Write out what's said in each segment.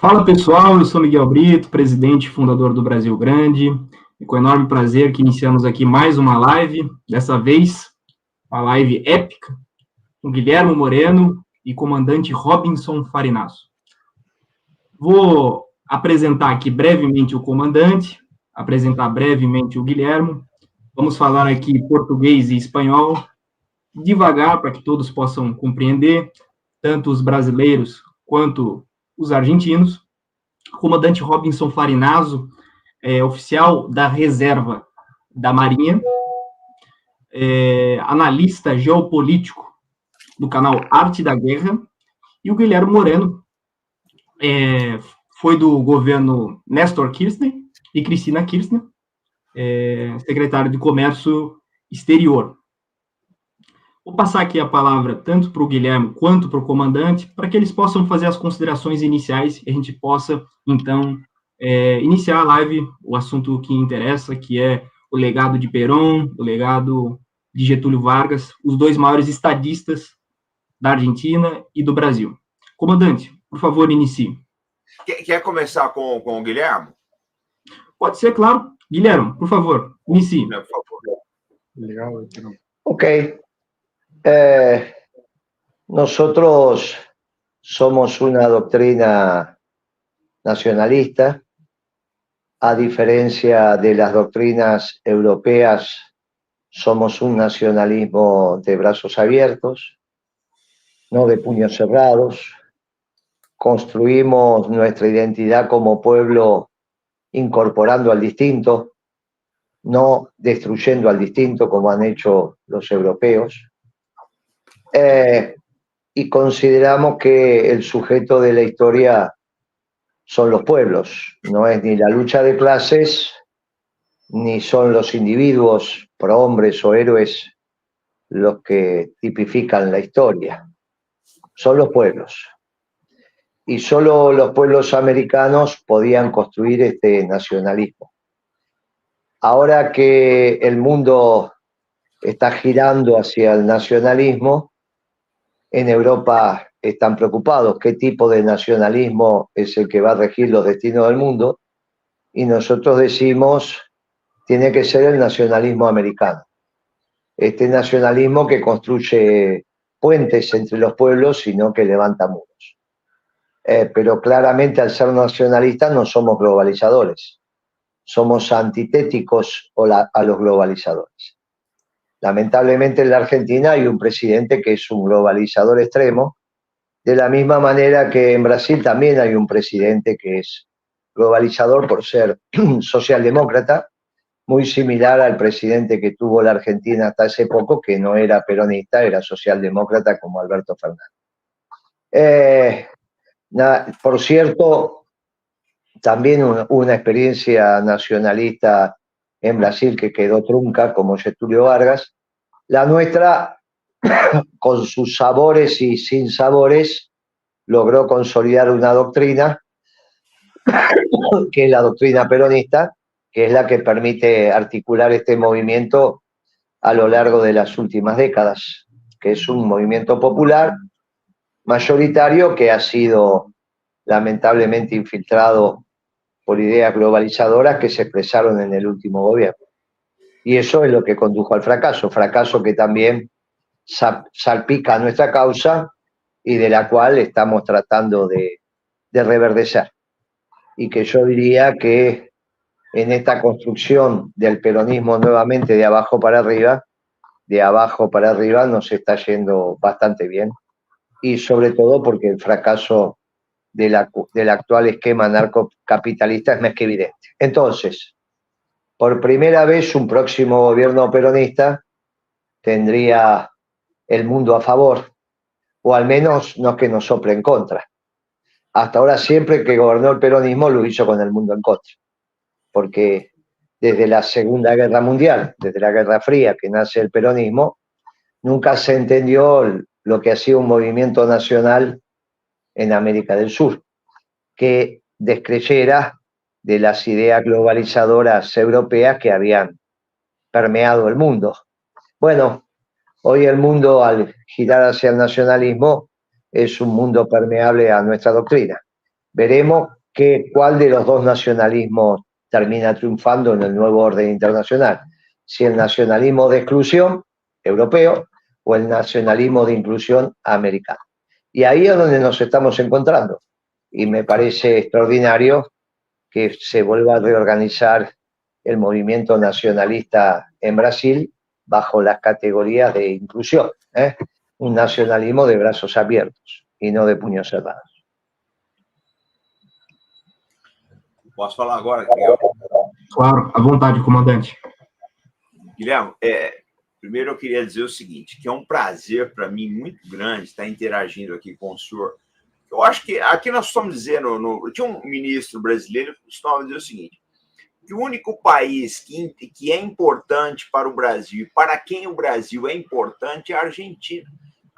Fala pessoal, eu sou Miguel Brito, presidente e fundador do Brasil Grande, e com enorme prazer que iniciamos aqui mais uma live, dessa vez uma live épica, com Guilherme Moreno e comandante Robinson Farinasso. Vou apresentar aqui brevemente o comandante, apresentar brevemente o Guilherme, vamos falar aqui português e espanhol, devagar para que todos possam compreender, tanto os brasileiros quanto os argentinos. O comandante Robinson Farinasso é oficial da reserva da Marinha, analista geopolítico do canal Arte da Guerra, e o Guilherme Moreno foi do governo Néstor Kirchner e Cristina Kirchner, secretário de Comércio Exterior. Vou passar aqui a palavra tanto para o Guilherme quanto para o comandante, para que eles possam fazer as considerações iniciais e a gente possa, então, iniciar a live, o assunto que interessa, que é o legado de Perón, o legado de Getúlio Vargas, os dois maiores estadistas da Argentina e do Brasil. Comandante, por favor, inicie. Quer começar com o Guilherme? Pode ser, claro. Guilherme, por favor, inicie. Por favor. Legal. Ok. Nosotros somos una doctrina nacionalista, a diferencia de las doctrinas europeas, somos un nacionalismo de brazos abiertos, no de puños cerrados. Construimos nuestra identidad como pueblo incorporando al distinto, no destruyendo al distinto como han hecho los europeos. Y consideramos que el sujeto de la historia son los pueblos, no es ni la lucha de clases, ni son los individuos, prohombres o héroes, los que tipifican la historia, son los pueblos. Y solo los pueblos americanos podían construir este nacionalismo. Ahora que el mundo está girando hacia el nacionalismo, en Europa están preocupados qué tipo de nacionalismo es el que va a regir los destinos del mundo, y nosotros decimos, tiene que ser el nacionalismo americano. Este nacionalismo que construye puentes entre los pueblos y no que levanta muros. Pero claramente al ser nacionalistas no somos globalizadores, somos antitéticos a los globalizadores. Lamentablemente en la Argentina hay un presidente que es un globalizador extremo, de la misma manera que en Brasil también hay un presidente que es globalizador por ser socialdemócrata, muy similar al presidente que tuvo la Argentina hasta hace poco, que no era peronista, era socialdemócrata como Alberto Fernández. Por cierto, también una experiencia nacionalista en Brasil que quedó trunca, como Getúlio Vargas. La nuestra, con sus sabores y sin sabores, logró consolidar una doctrina, que es la doctrina peronista, que es la que permite articular este movimiento a lo largo de las últimas décadas, que es un movimiento popular, mayoritario, que ha sido lamentablemente infiltrado por ideas globalizadoras que se expresaron en el último gobierno. Y eso es lo que condujo al fracaso que también salpica nuestra causa y de la cual estamos tratando de reverdecer. Y que yo diría que en esta construcción del peronismo nuevamente de abajo para arriba nos está yendo bastante bien. Y sobre todo porque el fracaso del actual esquema narcocapitalista es más que evidente. Entonces, por primera vez un próximo gobierno peronista tendría el mundo a favor, o al menos no que nos sople en contra. Hasta ahora siempre que gobernó el peronismo lo hizo con el mundo en contra, porque desde la Segunda Guerra Mundial, desde la Guerra Fría que nace el peronismo, nunca se entendió lo que hacía un movimiento nacional en América del Sur, que descreyera de las ideas globalizadoras europeas que habían permeado el mundo. Bueno, hoy el mundo, al girar hacia el nacionalismo, es un mundo permeable a nuestra doctrina. veremos cuál de los dos nacionalismos termina triunfando en el nuevo orden internacional. Si el nacionalismo de exclusión europeo o el nacionalismo de inclusión americano. Y ahí es donde nos estamos encontrando. Y me parece extraordinario que se vuelva a reorganizar el movimiento nacionalista en Brasil bajo las categorías de inclusión, ¿eh? Un nacionalismo de brazos abiertos y no de puños cerrados. Posso falar agora, Guilherme? Claro, à vontade, comandante. Guilherme, primeiro eu queria dizer o seguinte, que é um prazer para mim muito grande estar interagindo aqui com o senhor. Eu acho que aqui nós estamos dizendo, tinha um ministro brasileiro que costumava dizer o seguinte, que o único país que é importante para o Brasil, para quem o Brasil é importante, é a Argentina.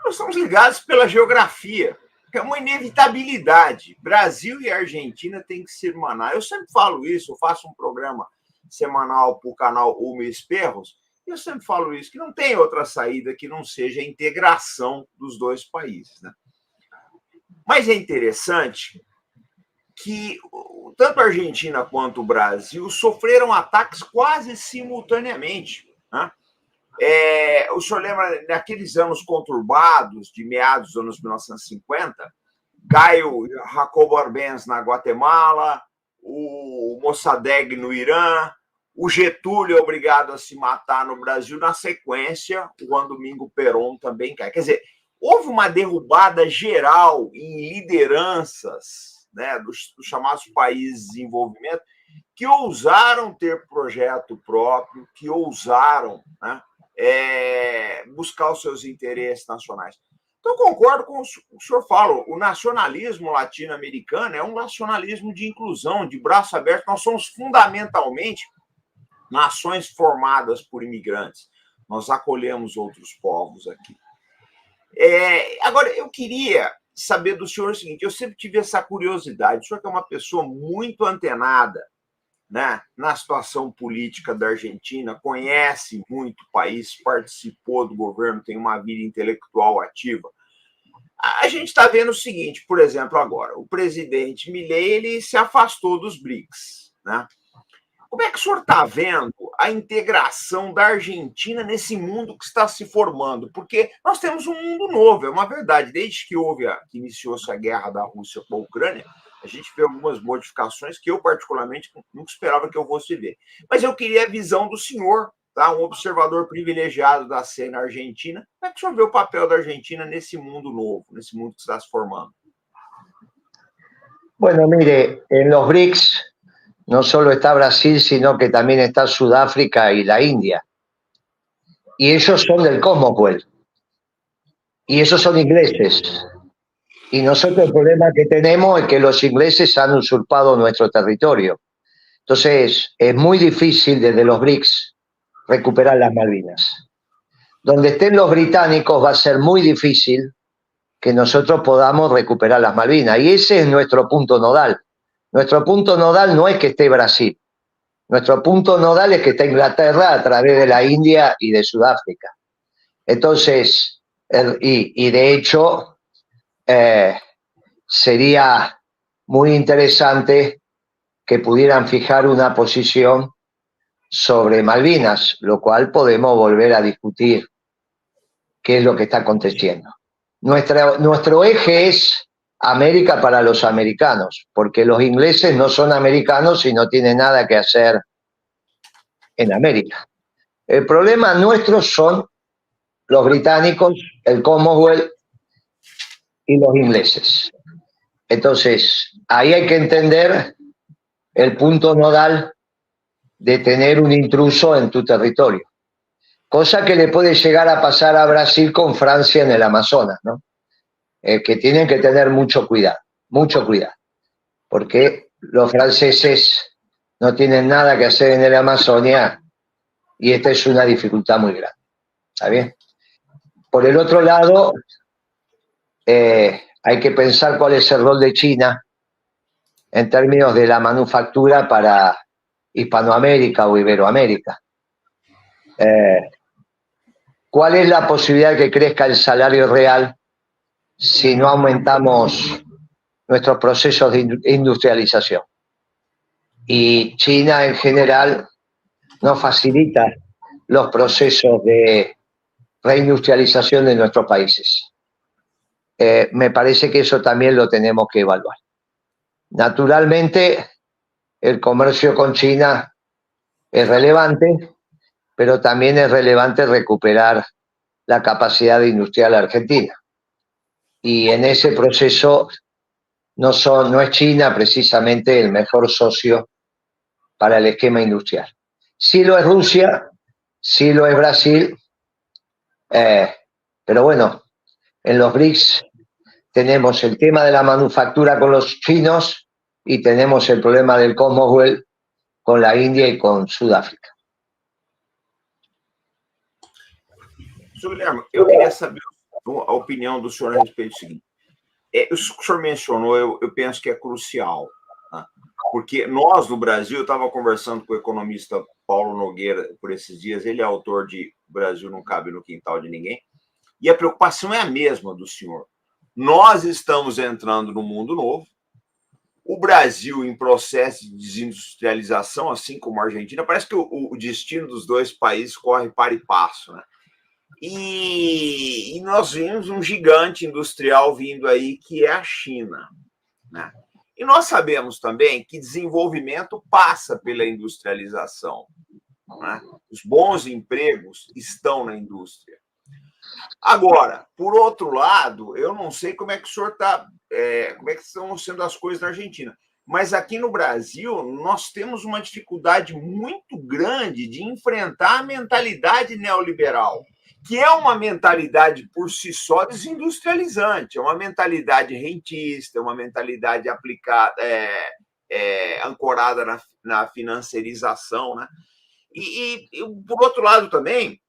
Nós estamos ligados pela geografia, é uma inevitabilidade. Brasil e Argentina têm que se irmanar. Eu sempre falo isso, eu faço um programa semanal para o canal Umes Perros, e eu sempre falo isso, que não tem outra saída que não seja a integração dos dois países, né? Mas é interessante que tanto a Argentina quanto o Brasil sofreram ataques quase simultaneamente, né? O senhor lembra, naqueles anos conturbados, de meados dos anos 1950, Caio Jacobo Arbenz na Guatemala, o Mossadegh no Irã, o Getúlio é obrigado a se matar no Brasil, na sequência, o Juan Domingo Perón também cai. Quer dizer, houve uma derrubada geral em lideranças, né, dos chamados países de desenvolvimento, que ousaram ter projeto próprio, que ousaram, né, buscar os seus interesses nacionais. Então, concordo com o que o senhor fala, o nacionalismo latino-americano é um nacionalismo de inclusão, de braço aberto. Nós somos fundamentalmente nações formadas por imigrantes. Nós acolhemos outros povos aqui. Agora, eu queria saber do senhor o seguinte, eu sempre tive essa curiosidade, o senhor que é uma pessoa muito antenada, né, na situação política da Argentina, conhece muito o país, participou do governo, tem uma vida intelectual ativa. A gente está vendo o seguinte, por exemplo, agora, o presidente Milei, ele se afastou dos BRICS, né? Como é que o senhor está vendo a integração da Argentina nesse mundo que está se formando? Porque nós temos um mundo novo, é uma verdade. Desde que que iniciou-se a guerra da Rússia com a Ucrânia, a gente vê algumas modificações que eu, particularmente, nunca esperava que eu fosse ver. Mas eu queria a visão do senhor, tá? Um observador privilegiado da cena argentina. Como é que o senhor vê o papel da Argentina nesse mundo novo, nesse mundo que está se formando? Bueno, mire, en los BRICS no solo está Brasil, sino que también está Sudáfrica y la India. Y ellos son del Commonwealth. Y esos son ingleses. Y nosotros el problema que tenemos es que los ingleses han usurpado nuestro territorio. Entonces, es muy difícil desde los BRICS recuperar las Malvinas. Donde estén los británicos va a ser muy difícil que nosotros podamos recuperar las Malvinas. Y ese es nuestro punto nodal. Nuestro punto nodal no es que esté Brasil. Nuestro punto nodal es que esté Inglaterra a través de la India y de Sudáfrica. Entonces, y de hecho, sería muy interesante que pudieran fijar una posición sobre Malvinas, lo cual podemos volver a discutir qué es lo que está aconteciendo. Nuestro eje es América para los americanos, porque los ingleses no son americanos y no tienen nada que hacer en América. El problema nuestro son los británicos, el Commonwealth y los ingleses. Entonces, ahí hay que entender el punto nodal de tener un intruso en tu territorio. Cosa que le puede llegar a pasar a Brasil con Francia en el Amazonas, ¿no? Que tienen que tener mucho cuidado, porque los franceses no tienen nada que hacer en el Amazonia y esta es una dificultad muy grande. ¿Está bien? Por el otro lado, hay que pensar cuál es el rol de China en términos de la manufactura para Hispanoamérica o Iberoamérica. ¿Cuál es la posibilidad de que crezca el salario real si no aumentamos nuestros procesos de industrialización. Y China en general no facilita los procesos de reindustrialización de nuestros países. Me parece que eso también lo tenemos que evaluar. Naturalmente, el comercio con China es relevante, pero también es relevante recuperar la capacidad industrial argentina. Y en ese proceso no es China precisamente el mejor socio para el esquema industrial. Sí lo es Rusia, sí lo es Brasil, pero bueno, en los BRICS tenemos el tema de la manufactura con los chinos y tenemos el problema del Commonwealth con la India y con Sudáfrica. Guilherme, eu queria saber a opinião do senhor a respeito do seguinte. Isso que o senhor mencionou, eu penso que é crucial, né? Porque nós, no Brasil, eu estava conversando com o economista Paulo Nogueira por esses dias, ele é autor de O Brasil Não Cabe no Quintal de Ninguém, e a preocupação é a mesma do senhor. Nós estamos entrando no mundo novo, o Brasil em processo de desindustrialização, assim como a Argentina, parece que o destino dos dois países corre para e passo, né? E nós vimos um gigante industrial vindo aí, que é a China, né? E nós sabemos também que desenvolvimento passa pela industrialização, né? Os bons empregos estão na indústria. Agora, por outro lado, eu não sei como é que o senhor está, como é que estão sendo as coisas na Argentina, mas aqui no Brasil nós temos uma dificuldade muito grande de enfrentar a mentalidade neoliberal, que é uma mentalidade por si só desindustrializante, é uma mentalidade rentista, é uma mentalidade aplicada, ancorada na financiarização, né? E, por outro lado também,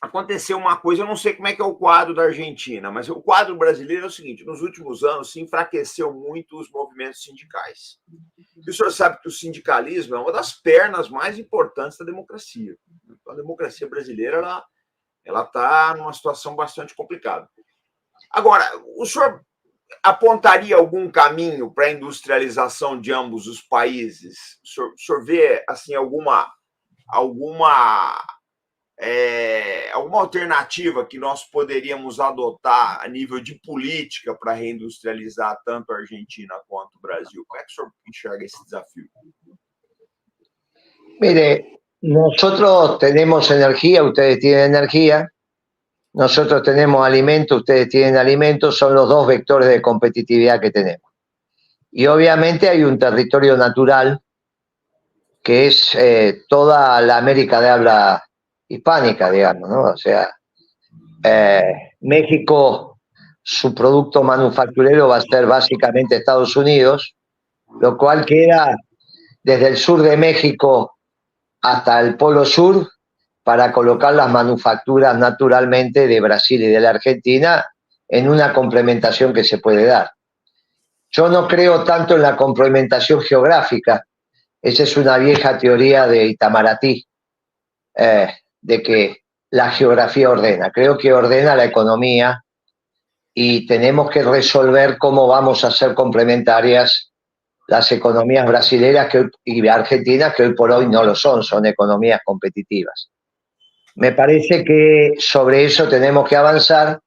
aconteceu uma coisa, eu não sei como é que é o quadro da Argentina, mas o quadro brasileiro é o seguinte: nos últimos anos se enfraqueceu muito os movimentos sindicais. E o senhor sabe que o sindicalismo é uma das pernas mais importantes da democracia. A democracia brasileira, ela está numa situação bastante complicada. Agora, o senhor apontaria algum caminho para a industrialização de ambos os países? O senhor vê assim, alguma alternativa que nós poderíamos adotar a nível de política para reindustrializar tanto a Argentina quanto o Brasil? Como é que o senhor enxerga esse desafio? Mire, nosotros tenemos energía, ustedes tienen energía, nosotros tenemos alimento, ustedes tienen alimento, son los dos vectores de competitividad que tenemos. Y obviamente hay un territorio natural que es toda la América de habla hispánica, digamos, ¿no? O sea, México, su producto manufacturero va a ser básicamente Estados Unidos, lo cual queda desde el sur de México hasta el Polo Sur para colocar las manufacturas naturalmente de Brasil y de la Argentina en una complementación que se puede dar. Yo no creo tanto en la complementación geográfica, esa es una vieja teoría de Itamaraty, de que la geografía ordena. Creo que ordena la economía y tenemos que resolver cómo vamos a ser complementarias las economías brasileñas y argentinas, que hoy por hoy no lo son economías competitivas. Me parece que sobre eso tenemos que avanzar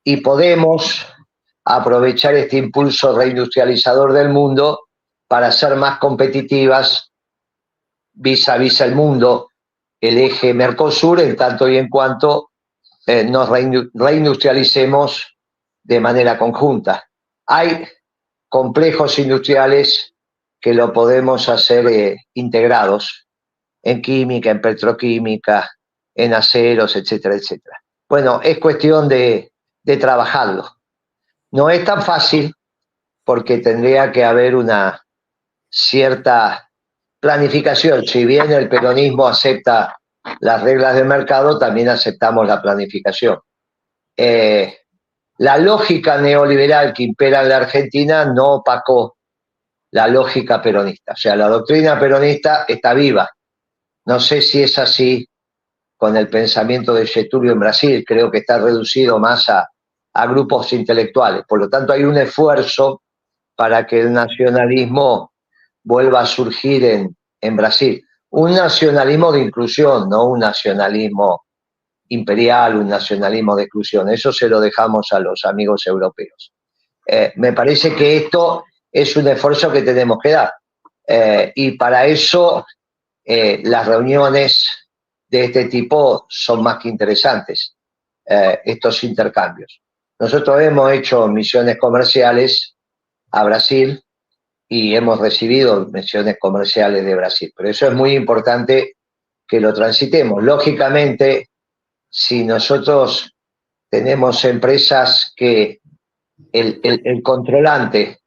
y podemos aprovechar este impulso reindustrializador del mundo para ser más competitivas vis a vis el mundo, el eje Mercosur, en tanto y en cuanto nos reindustrialicemos de manera conjunta. Hay complejos industriales que lo podemos hacer integrados en química, en petroquímica, en aceros, etcétera, etcétera. Bueno, es cuestión de trabajarlo. No es tan fácil porque tendría que haber una cierta planificación. Si bien el peronismo acepta las reglas del mercado, también aceptamos la planificación. La lógica neoliberal que impera en la Argentina no opacó la lógica peronista. O sea, la doctrina peronista está viva. No sé si es así con el pensamiento de Getúlio en Brasil. Creo que está reducido más a grupos intelectuales. Por lo tanto, hay un esfuerzo para que el nacionalismo vuelva a surgir en Brasil. Un nacionalismo de inclusión, no un nacionalismo imperial, un nacionalismo de exclusión. Eso se lo dejamos a los amigos europeos. Me parece que esto es un esfuerzo que tenemos que dar. Y para eso las reuniones de este tipo son más que interesantes, estos intercambios. Nosotros hemos hecho misiones comerciales a Brasil y hemos recibido misiones comerciales de Brasil, pero eso es muy importante que lo transitemos. Lógicamente, si nosotros tenemos empresas que el controlante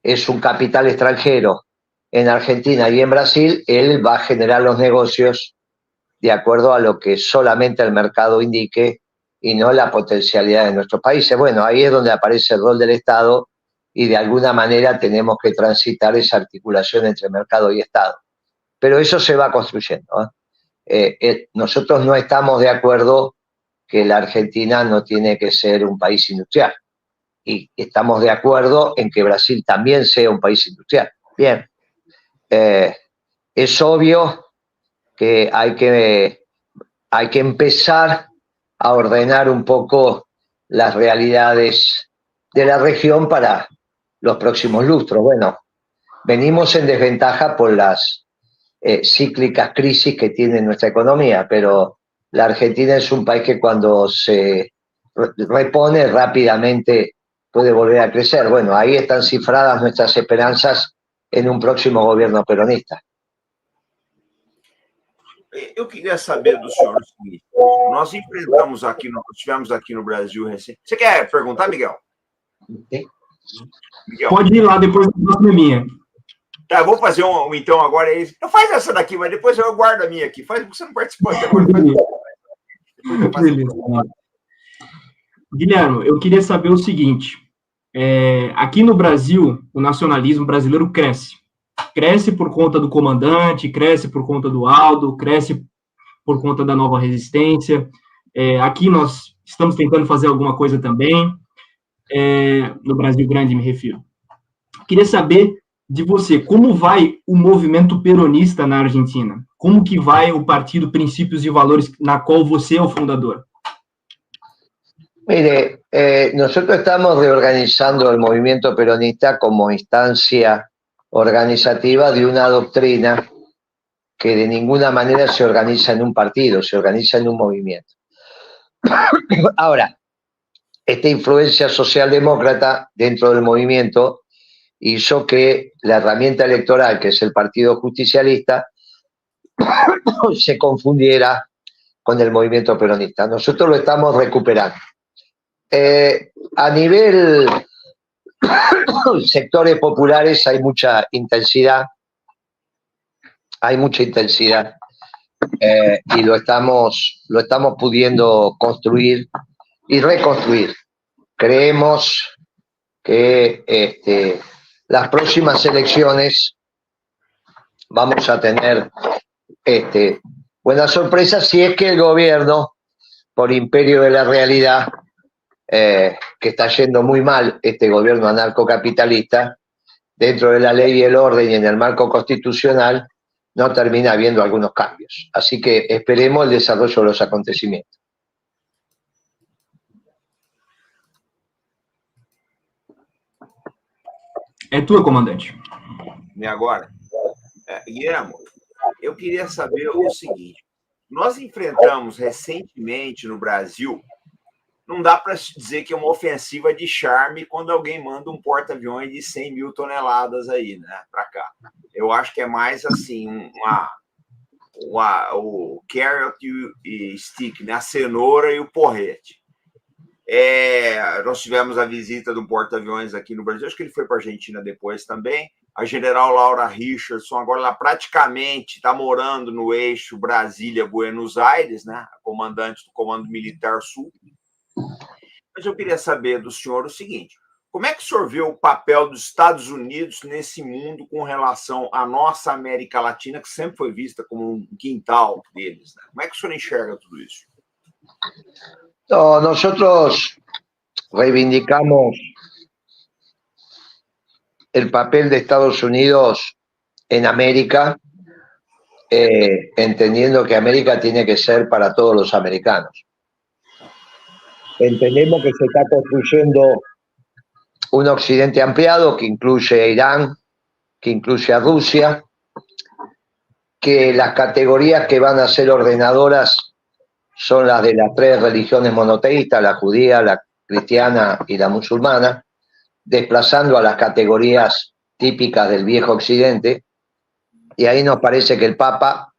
es un capital extranjero en Argentina y en Brasil, él va a generar los negocios de acuerdo a lo que solamente el mercado indique y no la potencialidad de nuestros países. Bueno, ahí es donde aparece el rol del Estado y de alguna manera tenemos que transitar esa articulación entre mercado y Estado. Pero eso se va construyendo. Nosotros no estamos de acuerdo que la Argentina no tiene que ser un país industrial. Y estamos de acuerdo en que Brasil también sea un país industrial. Bien, es obvio que hay que empezar a ordenar un poco las realidades de la región para los próximos lustros. Bueno, venimos en desventaja por las cíclicas crisis que tiene nuestra economía, pero la Argentina es un país que cuando se repone rápidamente puede volver a crecer. Bueno, ahí están cifradas nuestras esperanzas en un próximo gobierno peronista. Eu queria saber do senhor o seguinte: nós enfrentamos aqui, tivemos aqui no Brasil recente. Você quer perguntar, Miguel? Miguel. Pode ir lá, depois da próxima minha. Tá, eu vou fazer então agora. Não faz essa daqui, mas depois eu guardo a minha aqui. Faz, você não participou até agora. Guilherme, eu queria saber o seguinte: aqui no Brasil, o nacionalismo brasileiro cresce. Cresce por conta do comandante, cresce por conta do Aldo, cresce por conta da Nova Resistência. Aqui nós estamos tentando fazer alguma coisa também, no Brasil Grande, me refiro. Queria saber de você, como vai o movimento peronista na Argentina? Como que vai o partido Princípios e Valores, na qual você é o fundador? Mire, nosotros estamos reorganizando el movimiento peronista como instancia organizativa de una doctrina que de ninguna manera se organiza en un partido, se organiza en un movimiento. Ahora, esta influencia socialdemócrata dentro del movimiento hizo que la herramienta electoral, que es el Partido Justicialista, se confundiera con el movimiento peronista. Nosotros lo estamos recuperando. A nivel sectores populares hay mucha intensidad, y lo estamos pudiendo construir y reconstruir. Creemos que las próximas elecciones vamos a tener buenas sorpresas si es que el gobierno, por imperio de la realidad, que está yendo muy mal este gobierno anarcocapitalista, dentro de la ley y el orden y en el marco constitucional, no termina habiendo algunos cambios. Así que esperemos el desarrollo de los acontecimientos. É tua, comandante. E agora? Guilherme, eu queria saber o seguinte: nós enfrentamos recentemente no Brasil, não dá para dizer que é uma ofensiva de charme quando alguém manda um porta-aviões de 100 mil toneladas aí, né, para cá. Eu acho que é mais assim, o carrot e stick, né, a cenoura e o porrete. Nós tivemos a visita do porta-aviões aqui no Brasil, acho que ele foi para a Argentina depois também. A general Laura Richardson, agora ela praticamente está morando no eixo Brasília-Buenos Aires, né, a comandante do Comando Militar Sul. Mas eu queria saber do senhor o seguinte: como é que o senhor vê o papel dos Estados Unidos nesse mundo com relação à nossa América Latina, que sempre foi vista como um quintal deles, né? Como é que o senhor enxerga tudo isso? No, nosotros reivindicamos el papel de Estados Unidos en América, entendiendo que América tiene que ser para todos los americanos. Entendemos que se está construyendo un occidente ampliado que incluye a Irán, que incluye a Rusia, que las categorías que van a ser ordenadoras son las de las tres religiones monoteístas, la judía, la cristiana y la musulmana, desplazando a las categorías típicas del viejo occidente, y ahí nos parece que el Papa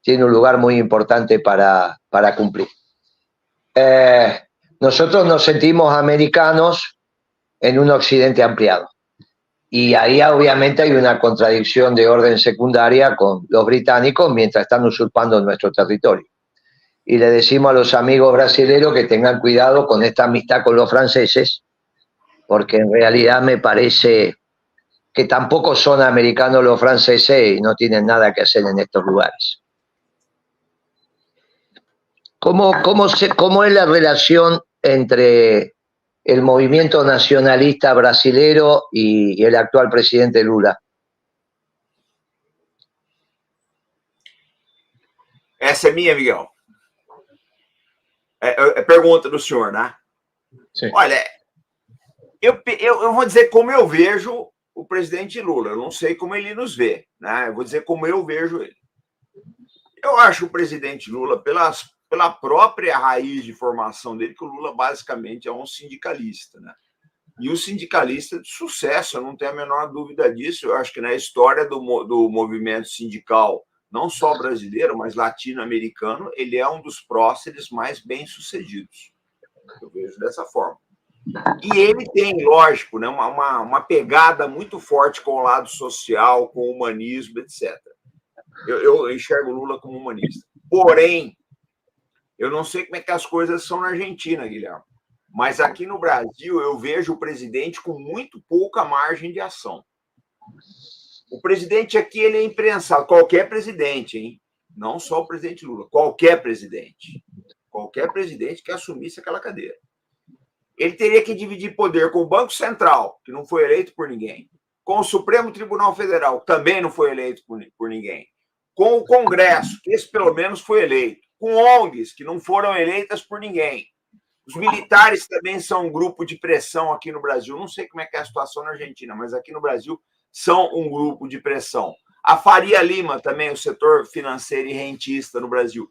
tiene un lugar muy importante para cumplir. Nosotros nos sentimos americanos en un occidente ampliado, y ahí obviamente hay una contradicción de orden secundaria con los británicos mientras están usurpando nuestro territorio. Y le decimos a los amigos brasileños que tengan cuidado con esta amistad con los franceses, porque en realidad me parece que tampoco son americanos los franceses y no tienen nada que hacer en estos lugares. ¿Cómo es la relación entre el movimiento nacionalista brasilero y el actual presidente Lula? Essa é minha, Miguel. É pergunta do senhor, né? Sim. Olha, eu vou dizer como eu vejo o presidente Lula. Eu não sei como ele nos vê, né? Eu vou dizer como eu vejo ele. Eu acho o presidente Lula, pela própria raiz de formação dele, que o Lula basicamente é um sindicalista, né? E o sindicalista de sucesso, eu não tenho a menor dúvida disso. Eu acho que na história do movimento sindical, não só brasileiro, mas latino-americano, ele é um dos próceres mais bem-sucedidos. Eu vejo dessa forma. E ele tem, lógico, né, uma pegada muito forte com o lado social, com o humanismo, etc. Eu enxergo o Lula como humanista. Porém, eu não sei como é que as coisas são na Argentina, Guilherme, mas aqui no Brasil eu vejo o presidente com muito pouca margem de ação. O presidente aqui, ele é imprensado, qualquer presidente, hein? Não só o presidente Lula, qualquer presidente que assumisse aquela cadeira. Ele teria que dividir poder com o Banco Central, que não foi eleito por ninguém, com o Supremo Tribunal Federal, que também não foi eleito por ninguém, com o Congresso, que esse pelo menos foi eleito, com ONGs, que não foram eleitas por ninguém. Os militares também são um grupo de pressão aqui no Brasil. Não sei como é que é a situação na Argentina, mas aqui no Brasil são um grupo de pressão. A Faria Lima também, o setor financeiro e rentista no Brasil.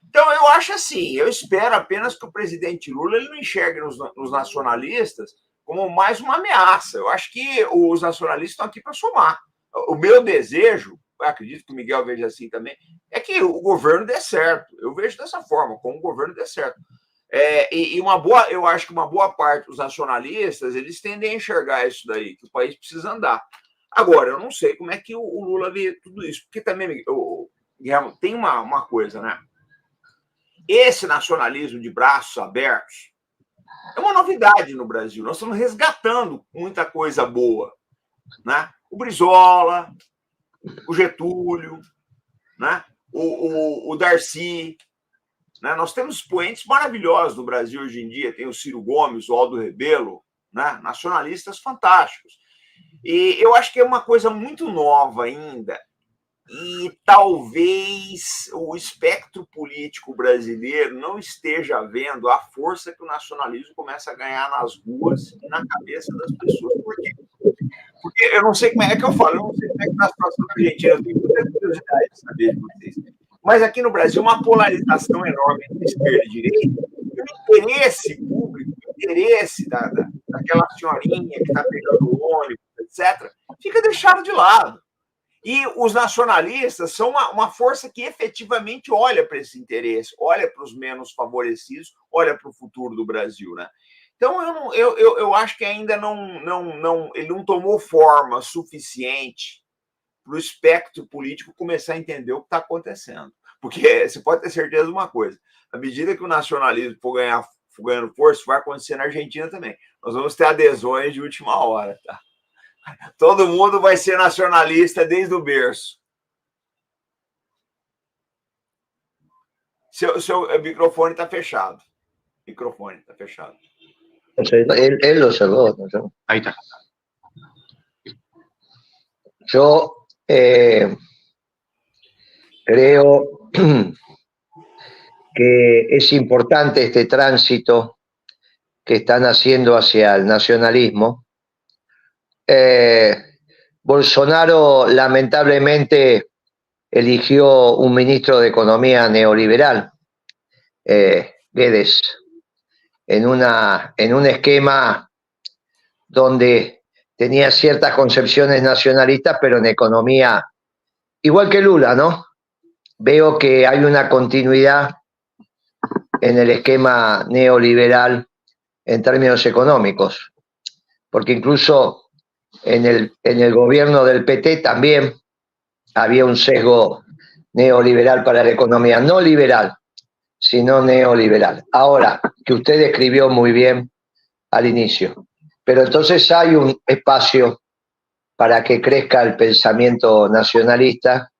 Então, eu acho assim, eu espero apenas que o presidente Lula ele não enxergue nos nacionalistas como mais uma ameaça. Eu acho que os nacionalistas estão aqui para somar. O meu desejo, eu acredito que o Miguel veja assim também, é que o governo dê certo. Eu vejo dessa forma, como o governo dê certo. Eu acho que uma boa parte dos nacionalistas, eles tendem a enxergar isso daí, que o país precisa andar. Agora, eu não sei como é que o Lula vê tudo isso, porque também, Guilherme, tem uma coisa, né? Esse nacionalismo de braços abertos é uma novidade no Brasil. Nós estamos resgatando muita coisa boa, né? O Brizola, o Getúlio, né? O Darcy, né? Nós temos expoentes maravilhosos no Brasil hoje em dia. Tem o Ciro Gomes, o Aldo Rebelo, né? Nacionalistas fantásticos. E eu acho que é uma coisa muito nova ainda. E talvez o espectro político brasileiro não esteja vendo a força que o nacionalismo começa a ganhar nas ruas e na cabeça das pessoas. Por quê? Porque eu não sei como é que eu falo, eu não sei como é que está a situação na Argentina, eu tenho muita curiosidade de saber de vocês. Mas aqui no Brasil, uma polarização enorme entre esquerda e direita, e o interesse público, o interesse daquela senhorinha que está pegando o ônibus, etc., fica deixado de lado. E os nacionalistas são uma força que efetivamente olha para esse interesse, olha para os menos favorecidos, olha para o futuro do Brasil, né? Então, eu acho que ainda ele não tomou forma suficiente para o espectro político começar a entender o que está acontecendo. Porque você pode ter certeza de uma coisa, à medida que o nacionalismo for ganhando força, vai acontecer na Argentina também. Nós vamos ter adesões de última hora, tá? Todo mundo vai ser nacionalista desde o berço. Seu microfone está fechado. Microfone está fechado. Él lo cerró, ¿no? Ahí está. Yo creo que es importante este tránsito que están haciendo hacia el nacionalismo. Bolsonaro lamentablemente eligió un ministro de Economía neoliberal, Guedes, en un esquema donde tenía ciertas concepciones nacionalistas, pero en economía, igual que Lula, ¿no? Veo que hay una continuidad en el esquema neoliberal en términos económicos, porque incluso en el gobierno del PT también había un sesgo neoliberal para la economía, no liberal, sino neoliberal. Ahora, que usted describió muy bien al inicio, pero entonces hay un espacio para que crezca el pensamiento nacionalista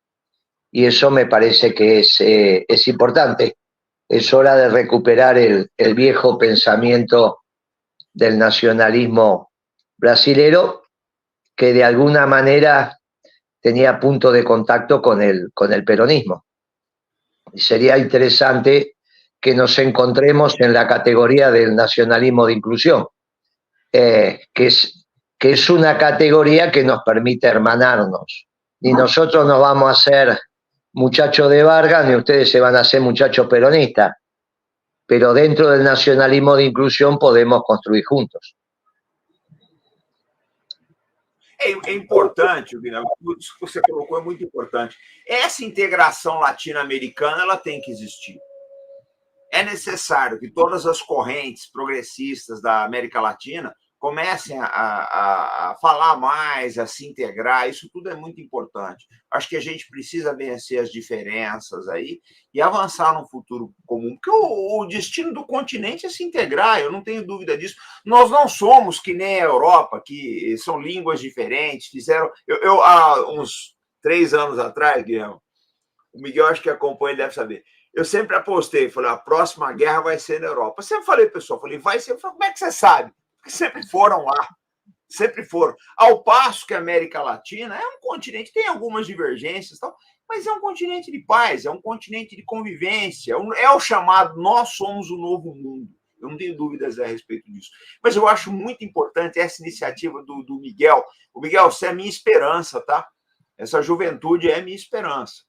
y eso me parece que es importante. Es hora de recuperar el viejo pensamiento del nacionalismo brasilero que de alguna manera tenía punto de contacto con el peronismo. Y sería interesante que nos encontremos en la categoría del nacionalismo de inclusión, que es una categoría que nos permite hermanarnos. Ni nosotros nos vamos a hacer muchachos de Vargas, ni ustedes se van a hacer muchachos peronistas, pero dentro del nacionalismo de inclusión podemos construir juntos. É importante, Guilherme, isso que você colocou é muito importante. Essa integração latino-americana ela tem que existir. É necessário que todas as correntes progressistas da América Latina comecem a falar mais, a se integrar, isso tudo é muito importante. Acho que a gente precisa vencer as diferenças aí e avançar num futuro comum, porque o destino do continente é se integrar, eu não tenho dúvida disso. Nós não somos que nem a Europa, que são línguas diferentes, fizeram... Eu há uns 3 anos atrás, Guilherme, o Miguel acho que acompanha, ele deve saber, eu sempre apostei, falei, a próxima guerra vai ser na Europa. Eu sempre falei, pessoal, vai ser, como é que você sabe? Porque sempre foram lá, sempre foram. Ao passo que a América Latina é um continente, tem algumas divergências, tal, mas é um continente de paz, é um continente de convivência, é o chamado nós somos o novo mundo. Eu não tenho dúvidas a respeito disso. Mas eu acho muito importante essa iniciativa do Miguel. O Miguel, você é a minha esperança, tá? Essa juventude é a minha esperança.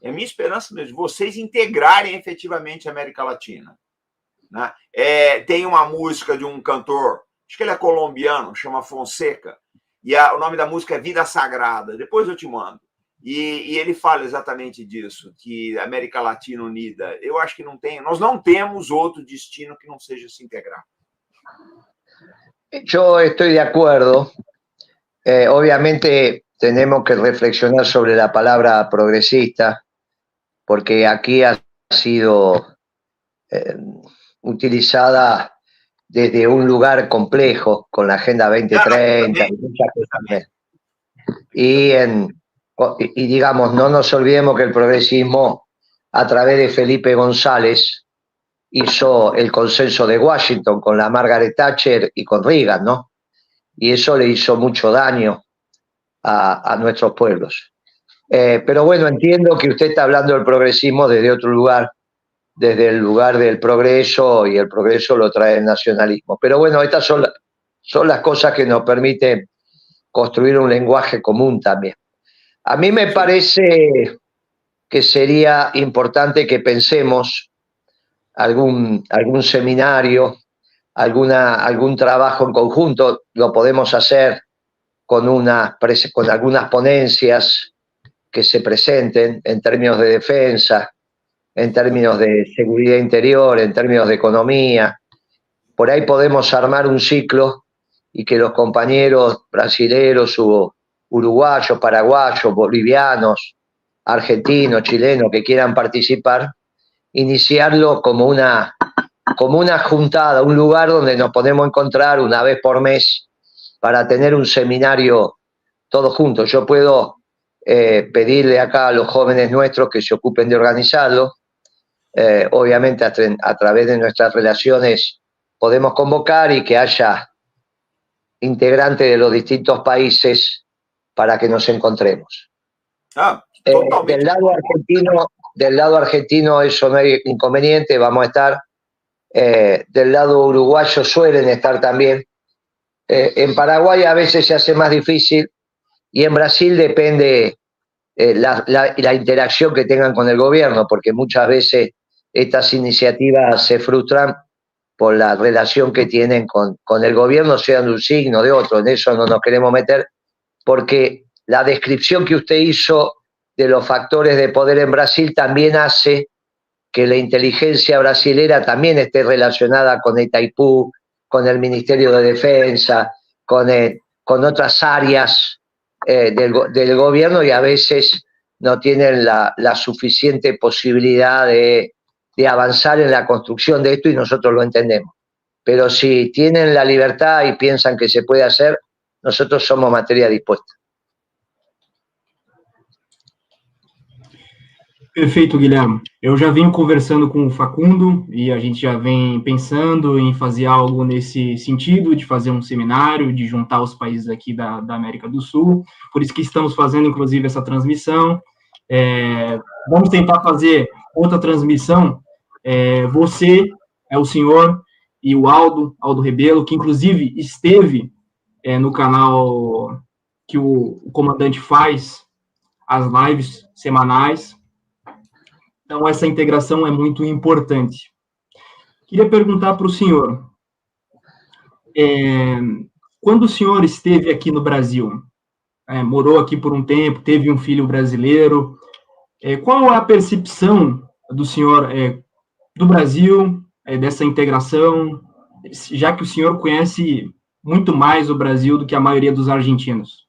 É a minha esperança mesmo, vocês integrarem efetivamente a América Latina. Né? Tem uma música de um cantor, acho que ele é colombiano, chama Fonseca, e o nome da música é Vida Sagrada, depois eu te mando. E ele fala exatamente disso, que a América Latina unida, eu acho que nós não temos outro destino que não seja se integrar. Yo estoy de acuerdo. Obviamente tenemos que reflexionar sobre la palabra progresista, porque aquí ha sido utilizada desde un lugar complejo, con la Agenda 2030 y muchas cosas. Y digamos, no nos olvidemos que el progresismo, a través de Felipe González, hizo el consenso de Washington con la Margaret Thatcher y con Reagan, ¿no? Y eso le hizo mucho daño a nuestros pueblos. Pero bueno, entiendo que usted está hablando del progresismo desde otro lugar, desde el lugar del progreso, y el progreso lo trae el nacionalismo. Pero bueno, estas son las cosas que nos permiten construir un lenguaje común también. A mí me parece que sería importante que pensemos algún seminario, algún trabajo en conjunto. Lo podemos hacer con algunas ponencias que se presenten en términos de defensa, en términos de seguridad interior, en términos de economía. Por ahí podemos armar un ciclo y que los compañeros brasileros o uruguayos, paraguayos, bolivianos, argentinos, chilenos que quieran participar, iniciarlo como una juntada, un lugar donde nos podemos encontrar una vez por mes para tener un seminario todos juntos. Yo puedo pedirle acá a los jóvenes nuestros que se ocupen de organizarlo. Obviamente a través de nuestras relaciones podemos convocar y que haya integrantes de los distintos países para que nos encontremos. Totalmente. Del lado argentino eso no hay inconveniente, vamos a estar. Del lado uruguayo suelen estar también. En Paraguay a veces se hace más difícil y en Brasil depende la interacción que tengan con el gobierno, porque muchas veces estas iniciativas se frustran por la relación que tienen con el gobierno, sea de un signo o de otro. En eso no nos queremos meter, porque la descripción que usted hizo de los factores de poder en Brasil también hace que la inteligencia brasilera también esté relacionada con Itaipú, con el Ministerio de Defensa, con otras áreas del gobierno, y a veces no tienen la suficiente posibilidad de avanzar en la construcción de esto, y nosotros lo entendemos. Pero si tienen la libertad y piensan que se puede hacer, nosotros somos materia dispuesta. Perfeito, Guilherme. Eu já venho conversando com o Facundo e a gente já vem pensando em fazer algo nesse sentido, de fazer um seminário, de juntar os países aqui da América do Sul. Por isso que estamos fazendo, inclusive, essa transmissão. Vamos tentar fazer outra transmissão. Você, o senhor e o Aldo Rebelo, que inclusive esteve no canal que o comandante faz, as lives semanais. Então, essa integração é muito importante. Queria perguntar para o senhor, quando o senhor esteve aqui no Brasil, morou aqui por um tempo, teve um filho brasileiro, qual é a percepção do senhor do Brasil, dessa integração, já que o senhor conhece muito mais o Brasil do que a maioria dos argentinos?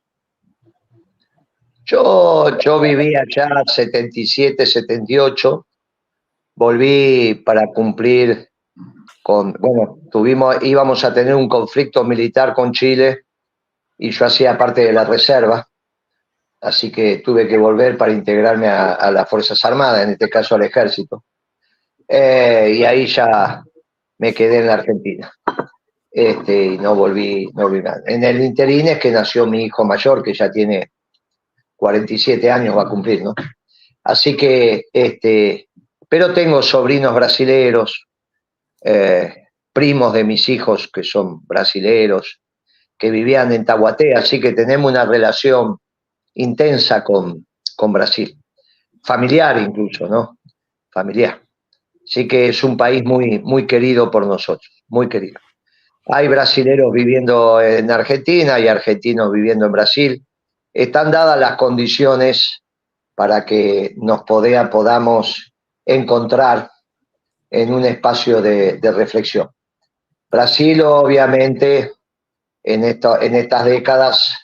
Yo viví allá 77, 78, volví para cumplir íbamos a tener un conflicto militar con Chile y yo hacía parte de la reserva, así que tuve que volver para integrarme a las Fuerzas Armadas, en este caso al Ejército, y ahí ya me quedé en la Argentina. Y no volví más. En el interín es que nació mi hijo mayor, que ya tiene 47 años, va a cumplir, ¿no? Así que, pero tengo sobrinos brasileros, primos de mis hijos que son brasileros, que vivían en Tahuaté, así que tenemos una relación intensa con Brasil, familiar incluso, ¿no? Familiar. Así que es un país muy, muy querido por nosotros, muy querido. Hay brasileros viviendo en Argentina y argentinos viviendo en Brasil. Están dadas las condiciones para que nos podamos encontrar en un espacio de reflexión. Brasil, obviamente, en estas décadas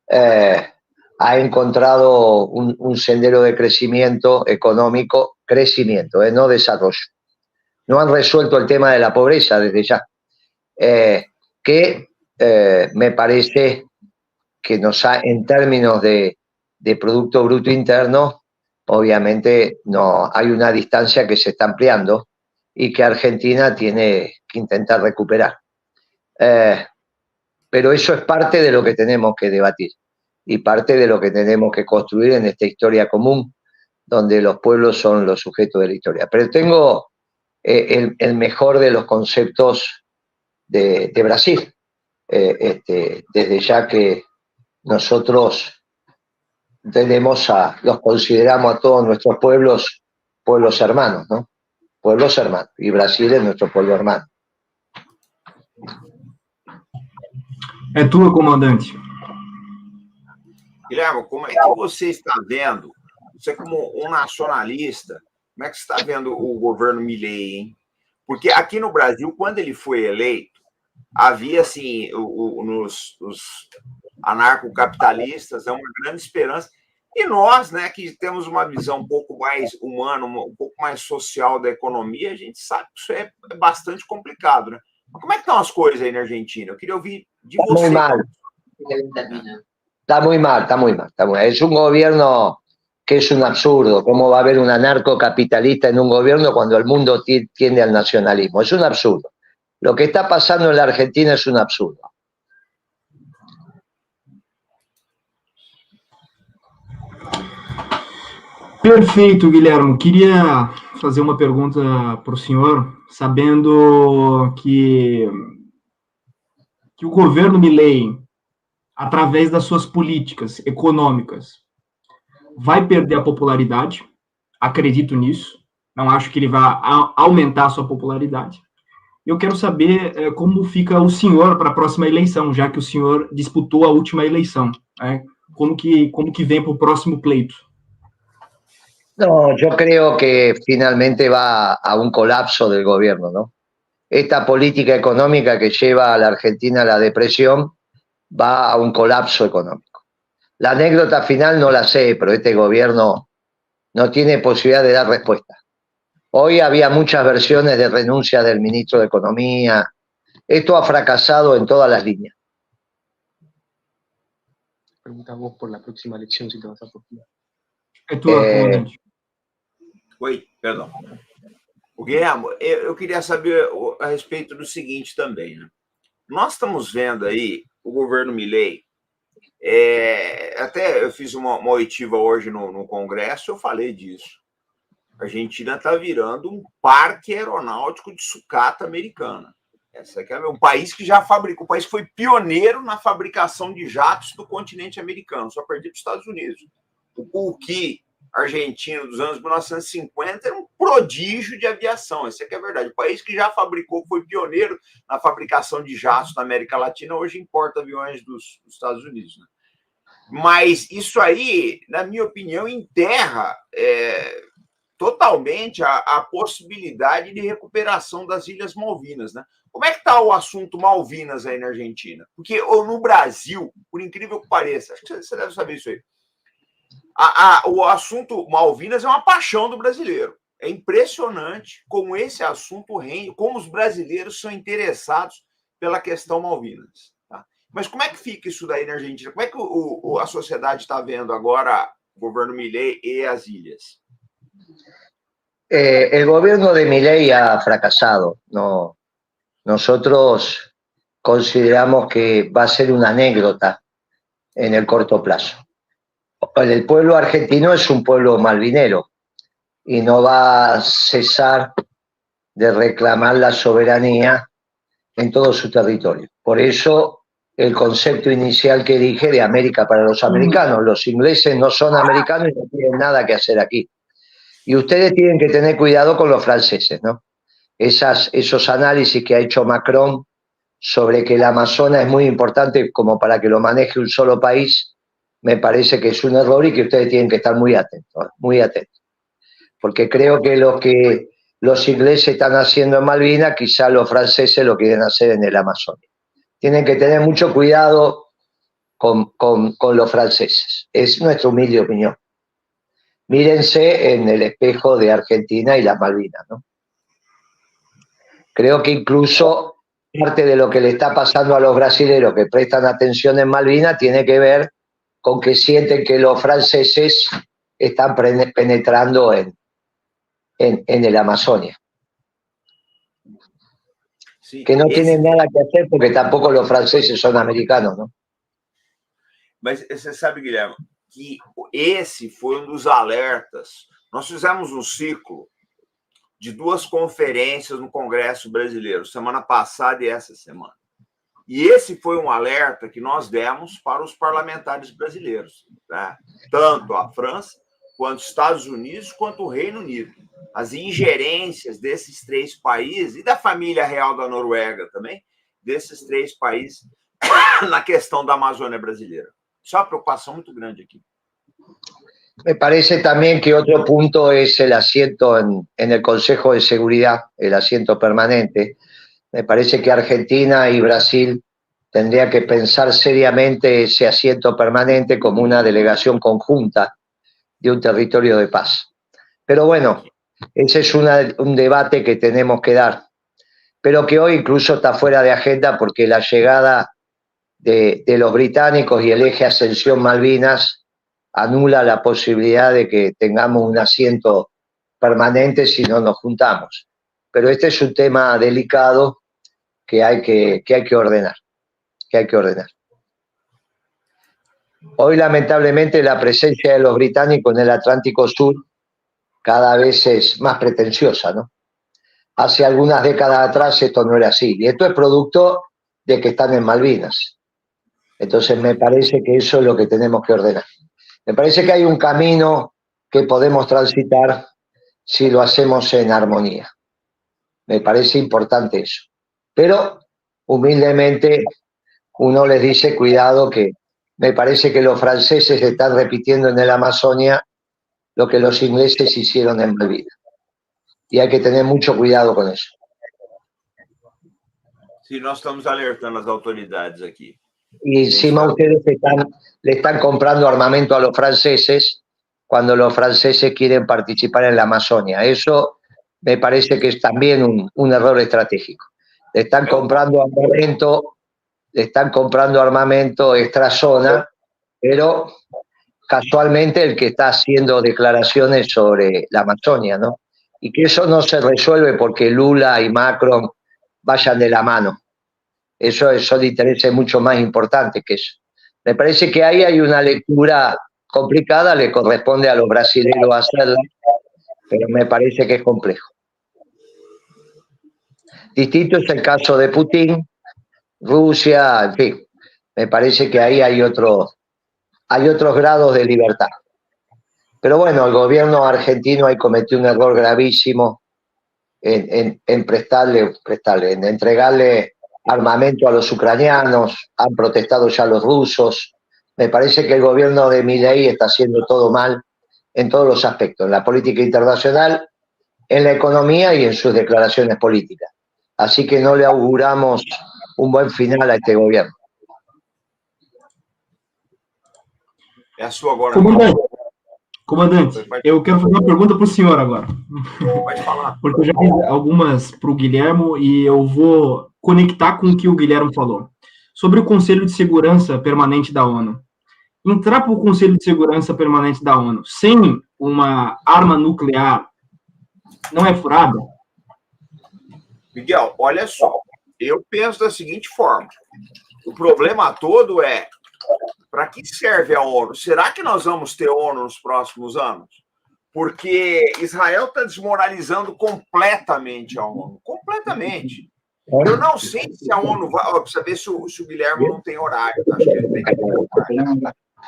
ha encontrado un sendero de crecimiento económico, no desarrollo. No han resuelto el tema de la pobreza desde ya, que me parece que en términos de Producto Bruto Interno, obviamente no hay una distancia que se está ampliando y que Argentina tiene que intentar recuperar. Pero eso es parte de lo que tenemos que debatir y parte de lo que tenemos que construir en esta historia común, donde los pueblos son los sujetos de la historia. Pero tengo el mejor de los conceptos de Brasil, desde ya que nosotros los consideramos a todos nuestros pueblos hermanos, ¿no? Pueblos hermanos, y Brasil es nuestro pueblo hermano. É tua, comandante. Guilherme, como é que você está vendo, você como um nacionalista, como é que você está vendo o governo Milei, hein? Porque aqui no Brasil, quando ele foi eleito, havia, assim, nos anarcocapitalistas, uma grande esperança. E nós, né, que temos uma visão um pouco mais humana, um pouco mais social da economia, a gente sabe que isso é bastante complicado, né? Mas como é que estão as coisas aí na Argentina? Eu queria ouvir de você. Muy mal. Está muy mal, está muy mal, está muy mal. Es un gobierno que es un absurdo. ¿Cómo va a haber un anarcocapitalista en un gobierno cuando el mundo tiende al nacionalismo? Es un absurdo. Lo que está pasando en la Argentina es un absurdo. Perfeito, Guilherme. Queria fazer uma pergunta para o senhor, sabendo que o governo Milei, através das suas políticas econômicas, vai perder a popularidade. Acredito nisso. Não acho que ele vai aumentar a sua popularidade. Eu quero saber como fica o senhor para a próxima eleição, já que o senhor disputou a última eleição. Né? Como que vem para o próximo pleito? No, yo creo que finalmente va a un colapso del gobierno, ¿no? Esta política económica que lleva a la Argentina a la depresión va a un colapso económico. La anécdota final no la sé, pero este gobierno no tiene posibilidad de dar respuesta. Hoy había muchas versiones de renuncia del ministro de Economía. Esto ha fracasado en todas las líneas. Preguntamos por la próxima elección si te vas a postular. Oi, perdão. O Guilherme, eu queria saber a respeito do seguinte também, né? Nós estamos vendo aí o governo Milei, até eu fiz uma oitiva hoje no Congresso, eu falei disso. A Argentina está virando um parque aeronáutico de sucata americana. Essa aqui é um país que já fabricou, um país que foi pioneiro na fabricação de jatos do continente americano, só perdido para os Estados Unidos. O Pulqui argentino dos anos 1950 era um prodígio de aviação, essa aqui é a verdade. O país que já fabricou, foi pioneiro na fabricação de jatos na América Latina, hoje importa aviões dos Estados Unidos. Né? Mas isso aí, na minha opinião, enterra totalmente a possibilidade de recuperação das Ilhas Malvinas. Né? Como é que está o assunto Malvinas aí na Argentina? Porque no Brasil, por incrível que pareça, acho que você deve saber isso aí, o assunto Malvinas é uma paixão do brasileiro. É impressionante como esse assunto rende, como os brasileiros são interessados pela questão Malvinas. Tá? Mas como é que fica isso daí na Argentina? Como é que a sociedade está vendo agora o governo Milei e as ilhas? El gobierno de Milei ha fracasado. No, nosotros consideramos que va a ser una anécdota en el corto plazo. El pueblo argentino es un pueblo malvinero y no va a cesar de reclamar la soberanía en todo su territorio. Por eso el concepto inicial que dije de América para los americanos. Los ingleses no son americanos y no tienen nada que hacer aquí. Y ustedes tienen que tener cuidado con los franceses, ¿no? Esos análisis que ha hecho Macron sobre que el Amazonas es muy importante como para que lo maneje un solo país, me parece que es un error y que ustedes tienen que estar muy atentos, porque creo que lo que los ingleses están haciendo en Malvinas, quizá los franceses lo quieren hacer en el Amazonas. Tienen que tener mucho cuidado con los franceses, es nuestra humilde opinión. Mírense en el espejo de Argentina y las Malvinas, ¿no? Creo que incluso parte de lo que le está pasando a los brasileños que prestan atención en Malvinas tiene que ver con que sienten que los franceses están penetrando en el Amazonia. Sí, que no tienen nada que hacer porque tampoco los franceses son americanos, ¿no? Mas você sabe, Guilherme, que esse foi dos alertas. Nós fizemos um ciclo de 2 conferências no Congresso Brasileiro, semana passada e essa semana. E esse foi um alerta que nós demos para os parlamentares brasileiros, né? Tanto a França, quanto os Estados Unidos, quanto o Reino Unido. As ingerências desses 3 países, e da família real da Noruega também, desses 3 países na questão da Amazônia brasileira. Isso é uma preocupação muito grande aqui. Me parece también que otro punto es el asiento en el Consejo de Seguridad, el asiento permanente. Me parece que Argentina y Brasil tendría que pensar seriamente ese asiento permanente como una delegación conjunta de un territorio de paz. Pero bueno, ese es un debate que tenemos que dar, pero que hoy incluso está fuera de agenda porque la llegada de los británicos y el eje Ascensión-Malvinas anula la posibilidad de que tengamos un asiento permanente si no nos juntamos. Pero este es un tema delicado que hay que ordenar, Hoy, lamentablemente, la presencia de los británicos en el Atlántico Sur cada vez es más pretenciosa, ¿no? Hace algunas décadas atrás esto no era así, y esto es producto de que están en Malvinas. Entonces me parece que eso es lo que tenemos que ordenar. Me parece que hay un camino que podemos transitar si lo hacemos en armonía. Me parece importante eso. Pero humildemente uno les dice, cuidado, que me parece que los franceses están repitiendo en el Amazonia lo que los ingleses hicieron en Malvinas. Y hay que tener mucho cuidado con eso. Sí, nós estamos alertando as autoridades aqui. Y encima ustedes le están comprando armamento a los franceses cuando los franceses quieren participar en la Amazonia. Eso me parece que es también un error estratégico. Le están comprando armamento extra zona, pero casualmente el que está haciendo declaraciones sobre la Amazonia, ¿no? Y que eso no se resuelve porque Lula y Macron vayan de la mano. Eso son intereses mucho más importantes que eso. Me parece que ahí hay una lectura complicada, le corresponde a los brasileños hacerla, pero me parece que es complejo. Distinto es el caso de Putin, Rusia, en fin. Me parece que ahí hay otros grados de libertad. Pero bueno, el gobierno argentino ahí cometió un error gravísimo en entregarle armamento a los ucranianos, han protestado ya los rusos. Me parece que el gobierno de Milei está haciendo todo mal en todos los aspectos, en la política internacional, en la economía y en sus declaraciones políticas. Así que no le auguramos un buen final a este gobierno. É a sua agora. Comandante, eu quero fazer uma pergunta para o senhor agora. Pode falar. Porque eu já fiz algumas para o Guilhermo e eu vou conectar com o que o Guilhermo falou. Sobre o Conselho de Segurança Permanente da ONU. Entrar para o Conselho de Segurança Permanente da ONU sem uma arma nuclear não é furada? Miguel, olha só. Eu penso da seguinte forma. O problema todo é para que serve a ONU? Será que nós vamos ter ONU nos próximos anos? Porque Israel está desmoralizando completamente a ONU. Completamente. Eu não sei se a ONU vai... Precisa ver se o Guilherme não tem horário. Acho que ele tem horário.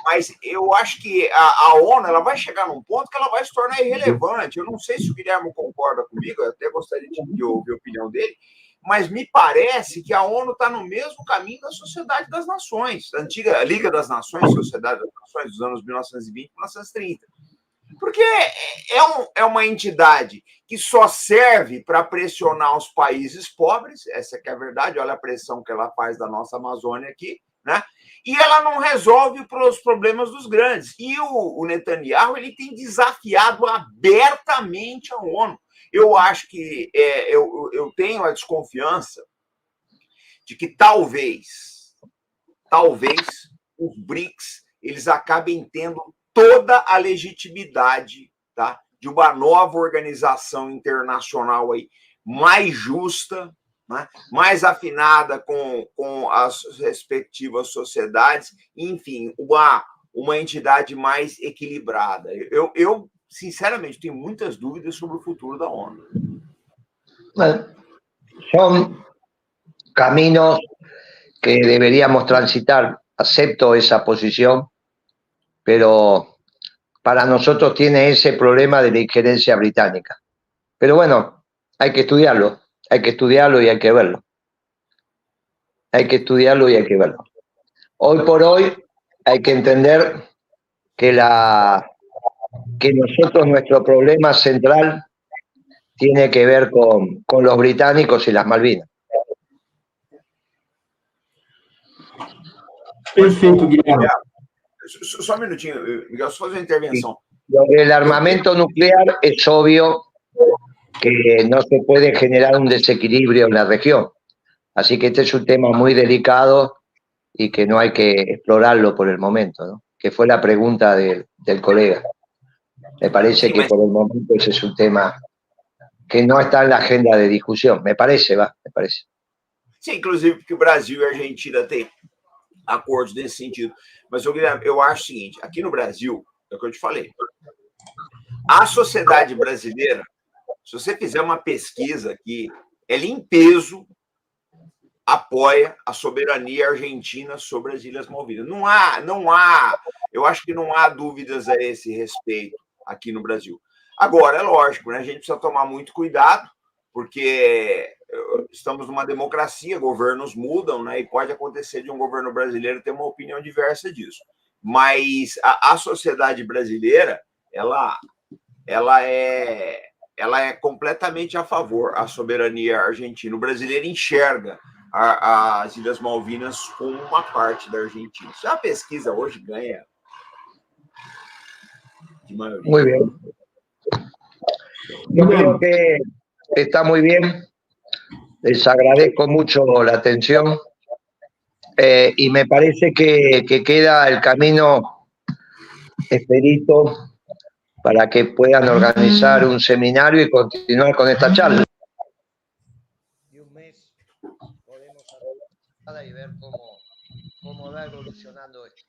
Mas eu acho que a ONU ela vai chegar num ponto que ela vai se tornar irrelevante. Eu não sei se o Guilherme concorda comigo, eu até gostaria de ouvir a opinião dele, mas me parece que a ONU está no mesmo caminho da Sociedade das Nações, da antiga Liga das Nações, Sociedade das Nações, dos anos 1920 e 1930. Porque é uma entidade que só serve para pressionar os países pobres, essa que é a verdade, olha a pressão que ela faz da nossa Amazônia aqui, né? E ela não resolve os problemas dos grandes. E o Netanyahu ele tem desafiado abertamente a ONU. Eu acho que eu tenho a desconfiança de que talvez os BRICS eles acabem tendo toda a legitimidade, tá, de uma nova organização internacional aí, mais justa, né, mais afinada com as respectivas sociedades, enfim, uma entidade mais equilibrada. Eu sinceramente, tenho muitas dúvidas sobre o futuro da ONU. Bueno, son caminos que deberíamos transitar. Acepto esa posición, pero para nosotros tiene ese problema de la injerencia británica. Pero bueno, hay que estudiarlo y hay que verlo. Hay que estudiarlo y hay que verlo. Hoy por hoy hay que entender que nosotros, nuestro problema central tiene que ver con los británicos y las Malvinas. Perfeito, Guilherme. Só um minutinho, Miguel, só fazer uma intervenção. El armamento nuclear es obvio que no se puede generar un desequilibrio en la región. Así que este es un tema muy delicado y que no hay que explorarlo por el momento, ¿no? Que fue la pregunta del colega. Me parece que por el momento ese es un tema que no está en la agenda de discusión. Me parece. Sim, inclusive porque o Brasil e a Argentina têm acordos nesse sentido. Mas, Guilherme, eu acho o seguinte, aqui no Brasil, é o que eu te falei, A sociedade brasileira, se você fizer uma pesquisa aqui, ela em peso apoia a soberania argentina sobre as Ilhas Malvinas. Eu acho que não há dúvidas a esse respeito aqui no Brasil. Agora, é lógico, né, a gente precisa tomar muito cuidado, porque estamos numa democracia, governos mudam, né, e pode acontecer de um governo brasileiro ter uma opinião diversa disso. Mas a sociedade brasileira, ela é completamente a favor da soberania argentina. O brasileiro enxerga as Ilhas Malvinas como uma parte da Argentina. Se a pesquisa hoje ganha de maioria. Muy bien. Yo creo que está muy bien. Les agradezco mucho la atención y me parece que queda el camino expedito para que puedan organizar un seminario y continuar con esta charla. Y un mes podemos hablar y ver cómo va evolucionando esto.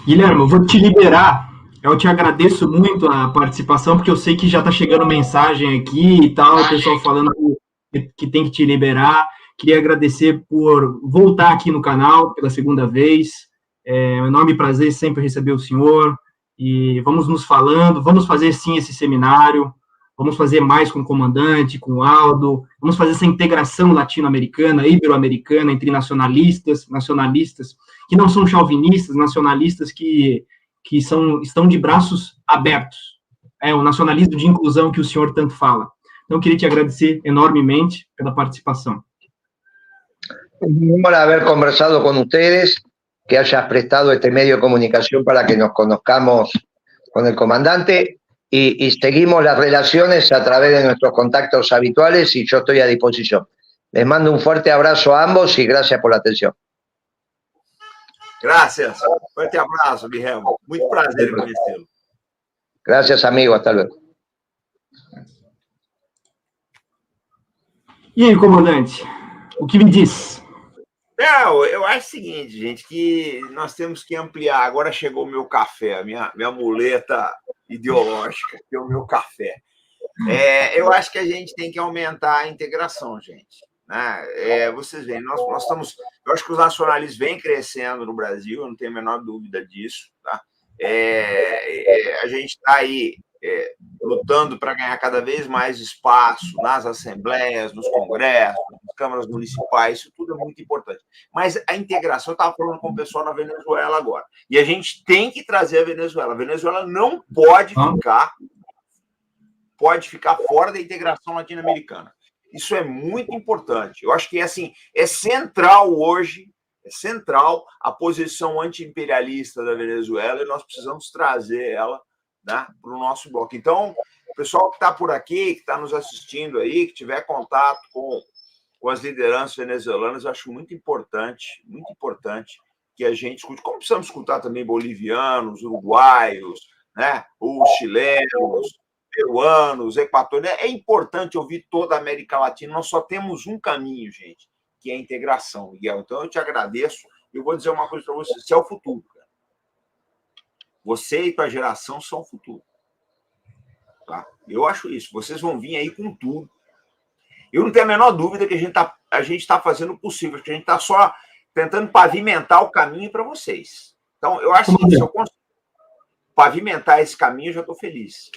Guilherme, eu vou te liberar. Eu te agradeço muito a participação, porque eu sei que já está chegando mensagem aqui e tal, o pessoal falando que tem que te liberar. Queria agradecer por voltar aqui no canal pela segunda vez. É um enorme prazer sempre receber o senhor. E vamos nos falando, vamos fazer sim esse seminário, vamos fazer mais com o comandante, com o Aldo, vamos fazer essa integração latino-americana, ibero-americana, entre nacionalistas que não são chauvinistas, nacionalistas que estão de braços abertos. É o nacionalismo de inclusão que o senhor tanto fala. Então, eu queria te agradecer enormemente pela participação. Un honor haber conversado con ustedes, que hayas prestado este medio de comunicación para que nos conozcamos con el comandante y seguimos las relaciones a través de nuestros contactos habituales y yo estoy a disposición. Les mando un fuerte abrazo a ambos y gracias por la atención. Gracias. Fuerte abraço, Guilherme. Muito prazer em conhecê-lo. Gracias, amigo. Hasta luego. E aí, comandante, o que me diz? Eu acho o seguinte, gente, que nós temos que ampliar. Agora chegou o meu café, a minha muleta ideológica, que é o meu café. Eu acho que a gente tem que aumentar a integração, gente. Né? Vocês veem, nós estamos... Eu acho que os nacionalistas vêm crescendo no Brasil, eu não tenho a menor dúvida disso. Tá? A gente está aí lutando para ganhar cada vez mais espaço nas assembleias, nos congressos, nas câmaras municipais, isso tudo é muito importante. Mas a integração, eu estava falando com o pessoal na Venezuela agora, e a gente tem que trazer a Venezuela. A Venezuela não pode ficar fora da integração latino-americana. Isso é muito importante. Eu acho que assim, é central hoje, a posição anti-imperialista da Venezuela, e nós precisamos trazer ela, né, para o nosso bloco. Então, o pessoal que está por aqui, que está nos assistindo aí, que tiver contato com as lideranças venezuelanas, eu acho muito importante que a gente escute, como precisamos escutar também bolivianos, uruguaios, né, os chilenos, peruanos, equatorianos. É importante ouvir toda a América Latina. Nós só temos um caminho, gente, que é a integração, Miguel. Então, eu te agradeço. Eu vou dizer uma coisa para você. Você é o futuro, cara. Você e tua geração são o futuro. Tá? Eu acho isso. Vocês vão vir aí com tudo. Eu não tenho a menor dúvida que a gente está fazendo o possível, que a gente está só tentando pavimentar o caminho para vocês. Então, eu acho que se eu consigo pavimentar esse caminho, eu já estou feliz.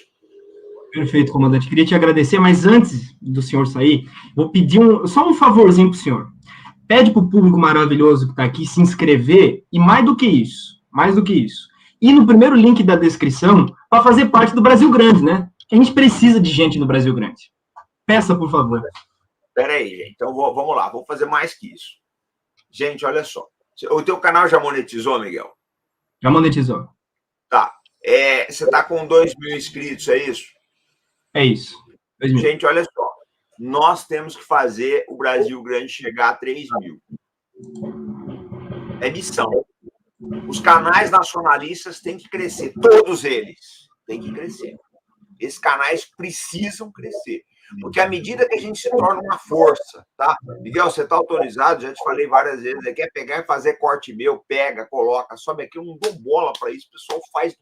Perfeito, comandante. Queria te agradecer, mas antes do senhor sair, vou pedir só um favorzinho para o senhor. Pede para o público maravilhoso que está aqui se inscrever e mais do que isso, e no primeiro link da descrição para fazer parte do Brasil Grande, né? A gente precisa de gente no Brasil Grande. Peça, por favor. Espera aí, gente. Então, vamos lá. Vamos fazer mais que isso. Gente, olha só. O teu canal já monetizou, Miguel? Já monetizou. Tá. Você está com 2.000 inscritos, é isso? É isso. 2.000. Gente, olha só. Nós temos que fazer o Brasil Grande chegar a 3.000. É missão. Os canais nacionalistas têm que crescer. Todos eles têm que crescer. Esses canais precisam crescer. Porque à medida que a gente se torna uma força, tá? Miguel, você está autorizado, já te falei várias vezes, quer pegar e fazer corte meu, pega, coloca, sobe aqui, eu não dou bola para isso, o pessoal faz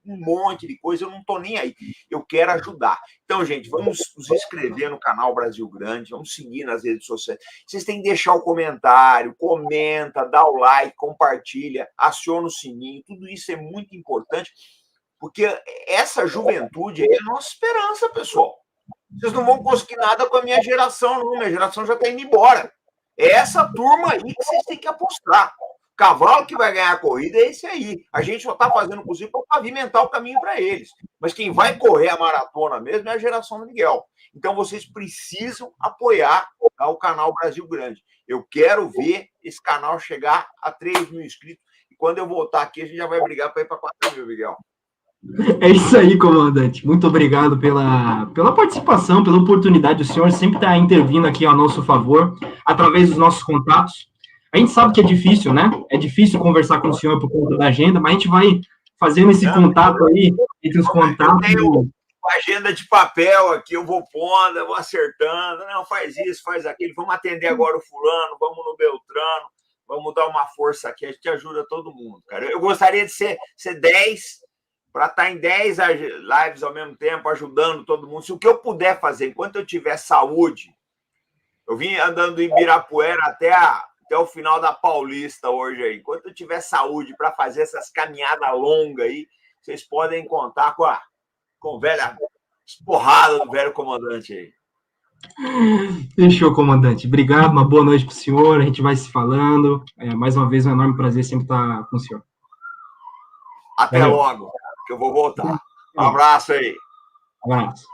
um monte de coisa, eu não estou nem aí. Eu quero ajudar. Então, gente, vamos nos inscrever no canal Brasil Grande, vamos seguir nas redes sociais. Vocês têm que deixar o comentário, comenta, dá o like, compartilha, aciona o sininho, tudo isso é muito importante, porque essa juventude é a nossa esperança, pessoal. Vocês não vão conseguir nada com a minha geração, não. Minha geração já está indo embora. É essa turma aí que vocês têm que apostar. O cavalo que vai ganhar a corrida é esse aí. A gente só está fazendo o possível para pavimentar o caminho para eles. Mas quem vai correr a maratona mesmo é a geração do Miguel. Então vocês precisam apoiar o canal Brasil Grande. Eu quero ver esse canal chegar a 3 mil inscritos. E quando eu voltar aqui, a gente já vai brigar para ir para 4 mil, Miguel. É isso aí, comandante. Muito obrigado pela participação, pela oportunidade. O senhor sempre está intervindo aqui a nosso favor, através dos nossos contatos. A gente sabe que é difícil, né? É difícil conversar com o senhor por conta da agenda, mas a gente vai fazendo esse contato aí, entre os contatos. Eu tenho uma agenda de papel aqui, eu vou pondo, eu vou acertando. Não, faz isso, faz aquilo. Vamos atender agora o fulano, vamos no Beltrano, vamos dar uma força aqui. A gente ajuda todo mundo, cara. Eu gostaria de ser 10... para estar em 10 lives ao mesmo tempo, ajudando todo mundo. Se o que eu puder fazer, enquanto eu tiver saúde, eu vim andando em Ibirapuera até o final da Paulista hoje aí. Enquanto eu tiver saúde para fazer essas caminhadas longas aí, vocês podem contar com a velha esporrada do velho comandante aí. Fechou, comandante. Obrigado, uma boa noite para o senhor. A gente vai se falando. Mais uma vez, um enorme prazer sempre estar com o senhor. Até logo, que eu vou voltar. Um abraço aí. Um abraço.